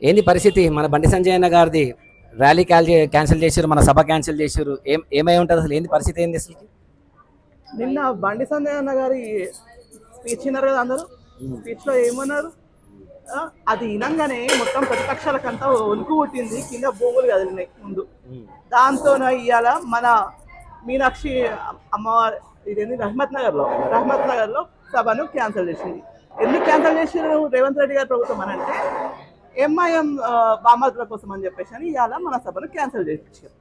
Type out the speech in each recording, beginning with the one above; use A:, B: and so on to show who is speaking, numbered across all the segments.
A: ఏంది పరిస్థితి? మన బండి సంజయ్ అన్న గారిది ర్యాలీ క్యాన్సిల్ చేసారు, మన సభ క్యాన్సిల్ చేసారు. ఏమై ఉంటుంది అసలు? ఏంది పరిస్థితి? ఏంది అసలు?
B: నిన్న బండి సంజయ్ అన్న గారి స్పీచ్ విన్నారు కదా అందరూ. స్పీచ్ లో ఏమన్నారు? అది వినంగానే మొత్తం ప్రతిపక్షాలకంతా వణుకు పుట్టింది, కింద భూములు కదిలినాయి ముందు. దాంతో ఇవాళ మన మీనాక్షి అమ్మవారి ఇదేంటి రహమత్ నగర్ లో సభను క్యాన్సిల్ చేసింది. ఎందుకు క్యాన్సిల్ చేసారు రేవంత్ రెడ్డి గారి ప్రభుత్వం అని అంటే ఎంఐఎం బామర్దుల కోసం అని చెప్పేసి అని ఇవాళ మన సభను క్యాన్సిల్ చేయించారు.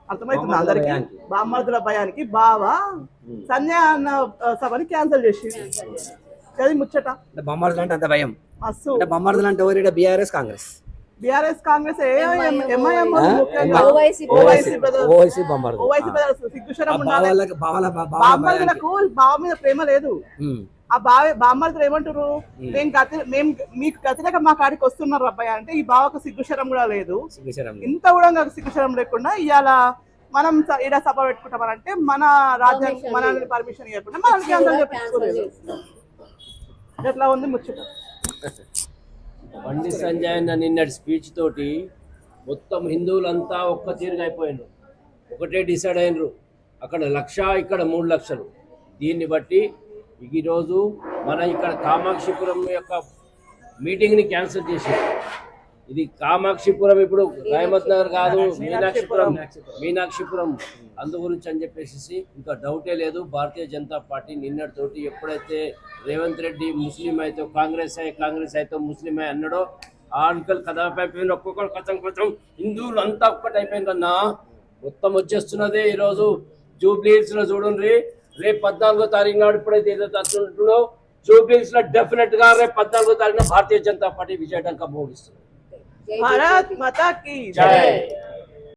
B: అర్థమవుతుంది అందరికి. బామర్దుల భయానికి బావా సంజయ్ అన్న సభని క్యాన్సిల్ చేసింది. అది ముచ్చట.
A: బొమ్మర్దులు అంటే అంత భయం.
B: మస్తు
A: బొమ్మర్దులు అంటే ఎవరు? బీఆర్ఎస్ కాంగ్రెస్
B: ఎంఐఎం సిగ్గుశరం ఉండాలి. బామ్మర్దులకు బావ మీద ప్రేమ లేదు. ఆ బామ్మర్దులు ఏమంటారు? మేము మీకు గతిలేక మా కాడికి వస్తున్నారు అబ్బాయి అంటే ఈ బావకు సిగ్గుశరం కూడా లేదు. ఇంత కూడా సిగ్గుశరం లేకుండా ఇవాళ మనం ఈడ సభ పెట్టుకుంటామనంటే మన రాజ్యాంగం మనల్ని పర్మిషన్ ఇవ్వకుండా మనం క్యాన్సల్ చేయించుకోలేదు. ఎట్లా ఉంది ముచ్చట?
C: బండి సంజయ్ అన్న నిన్నటి స్పీచ్ తోటి మొత్తం హిందువులంతా ఒక్క తీరుగా అయిపోయినారు, ఒకటే డిసైడ్ అయినరు. అక్కడ 1,00,000, ఇక్కడ 3 లక్షలు. దీన్ని బట్టి ఈరోజు మన ఇక్కడ కామాక్షిపురం యొక్క మీటింగ్ని క్యాన్సిల్ చేశారు. ఇది కామాక్షిపురం ఇప్పుడు రహమత్ నగర్ కాదు, మీనాక్షిపురం. అందు గురించి అని చెప్పేసి ఇంకా డౌటే లేదు. భారతీయ జనతా పార్టీ నిన్నటితోటి ఎప్పుడైతే రేవంత్ రెడ్డి ముస్లిం అయితే కాంగ్రెస్ అయితే ముస్లిం అన్నాడో ఆ అంకల్ కథపైపోయింది. ఒక్కొక్కరు కొంచెం హిందువులు అంతా ఒక్కటైపోయిందన్నా. మొత్తం వచ్చేస్తున్నదే. ఈరోజు జూబ్లీహిల్స్ లో చూడండి, రేపు 14వ తారీఖు నాడు ఇప్పుడైతే ఏదో తట్టుకుంటున్నావు జూబ్లీహిల్స్ లో డెఫినెట్ గా రేపు 14వ తారీఖున భారతీయ జనతా పార్టీ విజయడంకా మోగిస్తుంది.
B: भारत माता की जय।